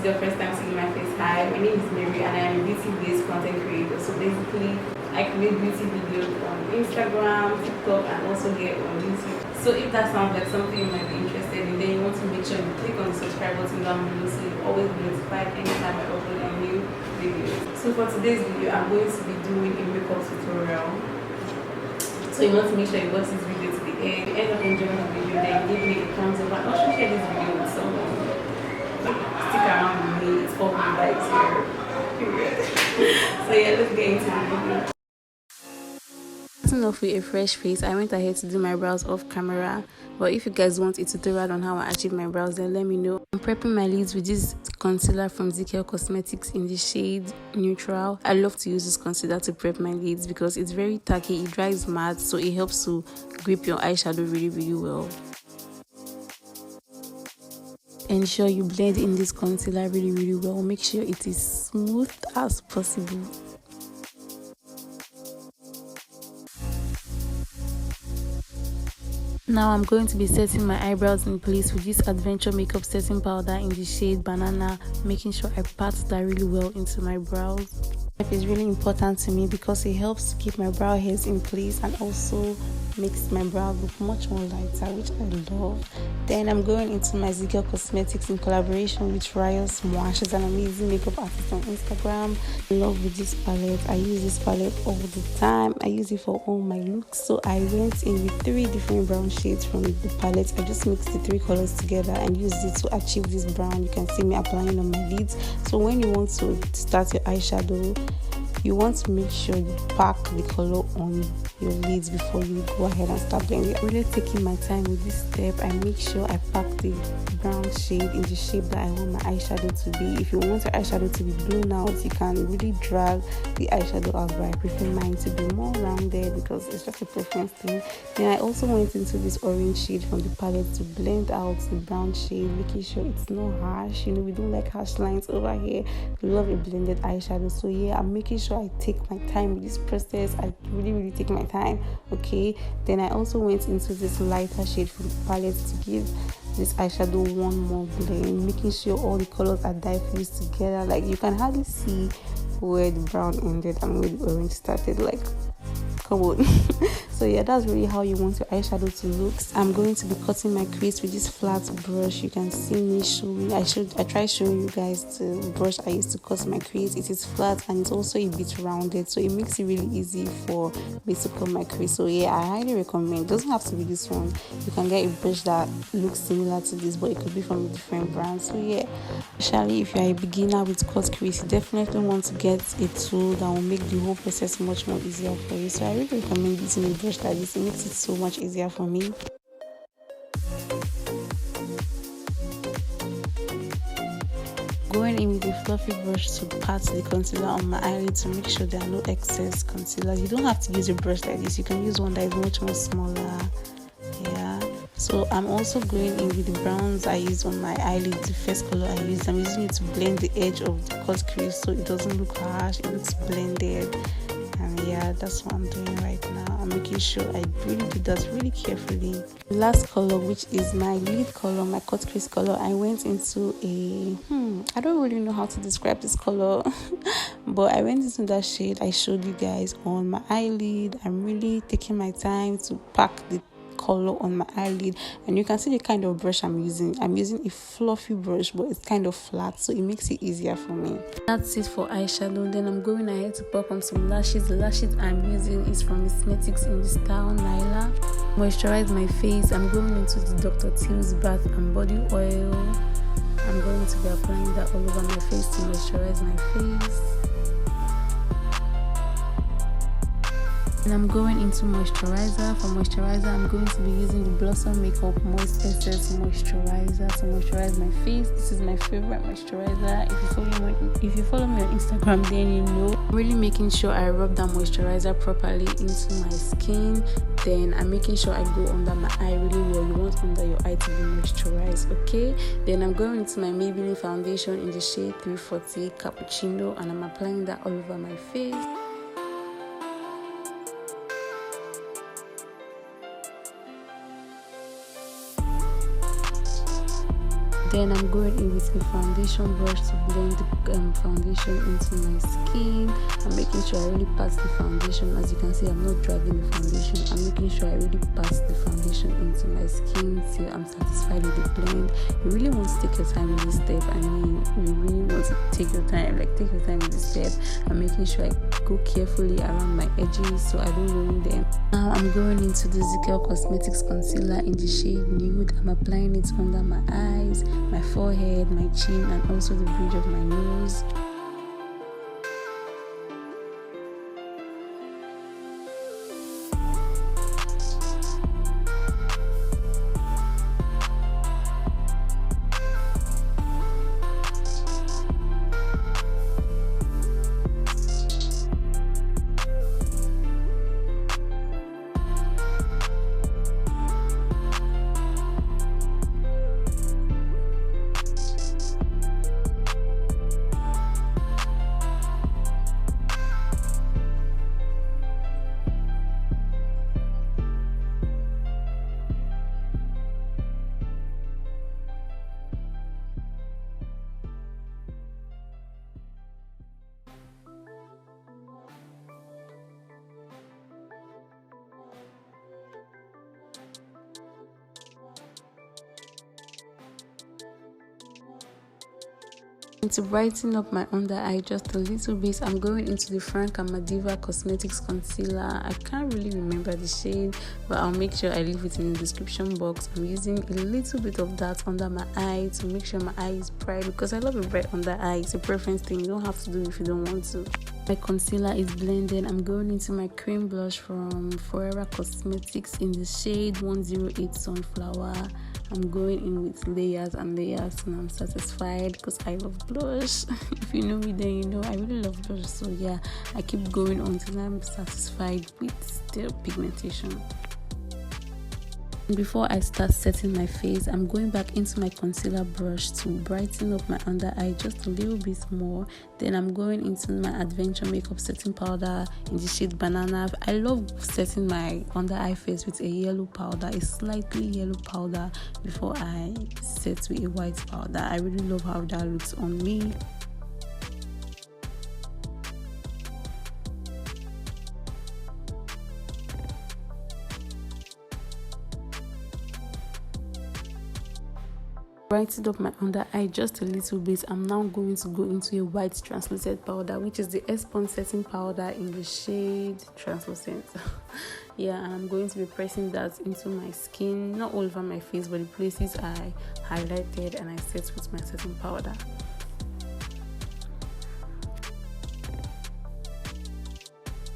your first time seeing my face, hi, my name is Mary and I am a beauty-based content creator. So basically, I create beauty videos on Instagram, TikTok, and also here on YouTube. So if that sounds like something you might be interested in, then you want to make sure you click on the subscribe button down below so you always be notified anytime I upload a new video. So for today's video, I'm going to be doing a makeup tutorial. So you want to make sure you watch this video to the end. If you end up enjoying the video, then give me a thumbs up and also share this video with someone. Stick around with me, it's all the vibes here. Period. So yeah, let's get into the video. Starting off with a fresh face, I went ahead to do my brows off camera, but if you guys want a tutorial on how I achieve my brows, then let me know. I'm prepping my lids with this concealer from ZK Cosmetics in the shade Neutral. I love to use this concealer to prep my lids because it's very tacky, it dries matte, so it helps to grip your eyeshadow really well. Ensure you blend in this concealer really well. Make sure it is smooth as possible. Now I'm going to be setting my eyebrows in place with this Adventure Makeup setting powder in the shade Banana, making sure I pat that really well into my brows. It is really important to me because it helps to keep my brow hairs in place and also makes my brow look much more lighter, which I love. Then I'm going into my ZK Cosmetics in collaboration with Rios Mua. She's an amazing makeup artist on Instagram. I love with this palette. I use this palette all the time. I use it for all my looks. So I went in with 3 different brown shades from the palette. I just mixed the 3 colors together and used it to achieve this brown. You can see me applying on my lids. So when you want to start your eyeshadow, you want to make sure you pack the color on your lids before you go ahead and start blending. I'm really taking my time with this step. I make sure I pack the brown shade in the shape that I want my eyeshadow to be. If you want your eyeshadow to be blown out, you can really drag the eyeshadow out, but I prefer mine to be more rounded because it's just a preference thing. Then I also went into this orange shade from the palette to blend out the brown shade, making sure it's not harsh. You know, we don't like harsh lines over here. We love a blended eyeshadow. So yeah, I'm making sure I take my time with this process. I really take my time. Okay, then I also went into this lighter shade from the palette to give this eyeshadow one more blend, making sure all the colors are diffused together. Like you can hardly see where the brown ended and where the orange started. Like, come on. So yeah, that's really how you want your eyeshadow to look. I'm going to be cutting my crease with this flat brush. You can see me showing. I try showing you guys the brush I used to cut my crease. It is flat and it's also a bit rounded, so it makes it really easy for me to cut my crease. So yeah, I highly recommend. It doesn't have to be this one. You can get a brush that looks similar to this, but it could be from a different brand. So yeah, especially if you're a beginner with cut crease, you definitely want to get a tool that will make the whole process much more easier for you. So I really recommend using a brush like this. It makes it so much easier for me. Going in with a fluffy brush to pat the concealer on my eyelid to make sure there are no excess concealer. You don't have to use a brush like this. You can use one that is much more smaller. Yeah. So I'm also going in with the browns I used on my eyelid, the first color I used. I'm using it to blend the edge of the cut crease so it doesn't look harsh. It looks blended. And yeah, that's what I'm doing right now. I'm making sure I really do that really carefully. The last color, which is my lid color, my cut crease color, I went into a I don't really know how to describe this color but I went into that shade I showed you guys on my eyelid. I'm really taking my time to pack the color on my eyelid, and you can see the kind of brush I'm using. I'm using a fluffy brush, but it's kind of flat, so it makes it easier for me. That's it for eyeshadow. Then I'm going ahead to pop on some lashes. The lashes I'm using is from Cosmetics in the style NYLA. Moisturize my face. I'm going into the Dr. Teal's bath and body oil. I'm going to be applying that all over my face to moisturize my face. And I'm going into moisturizer. For moisturizer, I'm going to be using the Blossom Makeup Moist Essence Moisturizer to moisturize my face. This is my favorite moisturizer. If you follow me on Instagram, then you know. I'm really making sure I rub that moisturizer properly into my skin. Then I'm making sure I go under my eye really well. You want under your eye to be moisturized, okay? Then I'm going into my Maybelline foundation in the shade 340 Cappuccino, and I'm applying that all over my face. Then I'm going in with a foundation brush to blend the foundation into my skin. I'm making sure I really pat the foundation. As you can see, I'm not dragging the foundation. I'm making sure I really pat the foundation into my skin till I'm satisfied with the blend. You really want to take your time with this step. I mean, you really want to take your time. Like, take your time with this step. I'm making sure I go carefully around my edges so I don't ruin them. Now I'm going into the Zikel Cosmetics concealer in the shade Nude. I'm applying it under my eyes, my forehead, my chin, and also the bridge of my nose. To brighten up my under eye just a little bit, I'm going into the Frank and Madiva Cosmetics concealer. I can't really remember the shade, but I'll make sure I leave it in the description box. I'm using a little bit of that under my eye to make sure my eye is bright, because I love a bright under eye. It's a preference thing. You don't have to do it if you don't want to. My concealer is blended. I'm going into my cream blush from Forever Cosmetics in the shade 108 Sunflower. I'm going in with layers and layers, and I'm satisfied because I love blush. If you know me, then you know I really love blush. So yeah, I keep going until I'm satisfied with the pigmentation. Before I start setting my face, I'm going back into my concealer brush to brighten up my under eye just a little bit more. Then I'm going into my Adventure Makeup Setting Powder in the shade Banana. I love setting my under eye face with a yellow powder, a slightly yellow powder, before I set with a white powder. I really love how that looks on me. Brightened up my under eye just a little bit. I'm now going to go into a white translucent powder, which is the S-Pond setting powder in the shade Translucent. Yeah, and I'm going to be pressing that into my skin, not all over my face, but the places I highlighted and I set with my setting powder.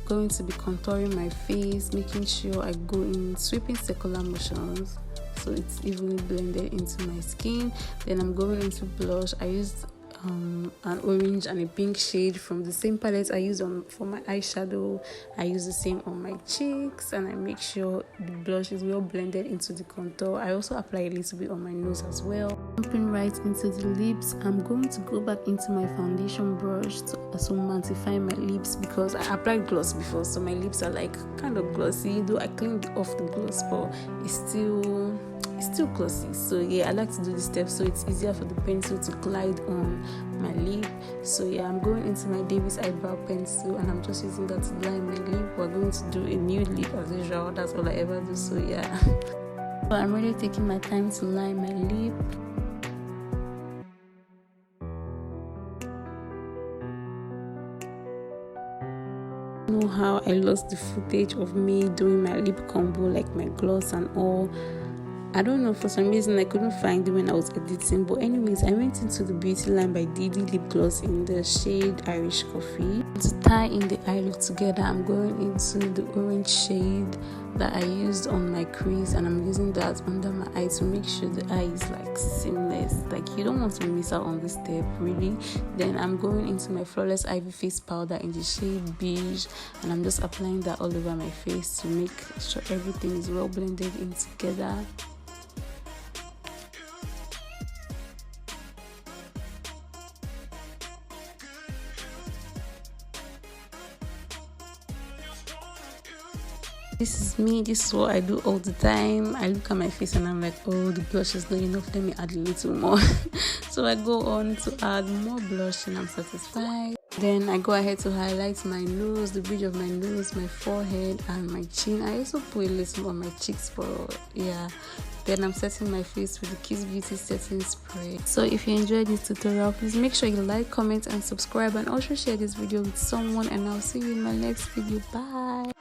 Going to be contouring my face, making sure I go in sweeping circular motions so it's evenly blended into my skin. Then I'm going into blush. I used an orange and a pink shade from the same palette I used for my eyeshadow. I use the same on my cheeks, and I make sure the blush is well blended into the contour. I also apply a little bit on my nose as well. Jumping right into the lips, I'm going to go back into my foundation brush to also mattify my lips, because I applied gloss before, so my lips are like kind of glossy, though I cleaned off the gloss, but it's still glossy. So yeah, I like to do this step so it's easier for the pencil to glide on my lip. So yeah, I'm going into my Davis eyebrow pencil, and I'm just using that to line my lip. We're going to do a nude lip as usual. That's all I ever do. So yeah, so I'm really taking my time to line my lip. Know how I lost the footage of me doing my lip combo, like my gloss and all. I don't know, for some reason I couldn't find it when I was editing, but anyways, I went into the Beauty Line by Didi lip gloss in the shade Irish Coffee. To tie in the eye look together, I'm going into the orange shade that I used on my crease, and I'm using that under my eye to make sure the eye is like seamless. Like, you don't want to miss out on this step, really. Then I'm going into my Flawless Ivy face powder in the shade Beige, and I'm just applying that all over my face to make sure everything is well blended in together. This is me. This is what I do all the time. I look at my face and I'm like, oh, the blush is not enough. Let me add a little more. So I go on to add more blush and I'm satisfied. Then I go ahead to highlight my nose, the bridge of my nose, my forehead and my chin. I also put a little on my cheeks for, yeah. Then I'm setting my face with the Kiss Beauty setting spray. So if you enjoyed this tutorial, please make sure you like, comment and subscribe, and also share this video with someone, and I'll see you in my next video. Bye.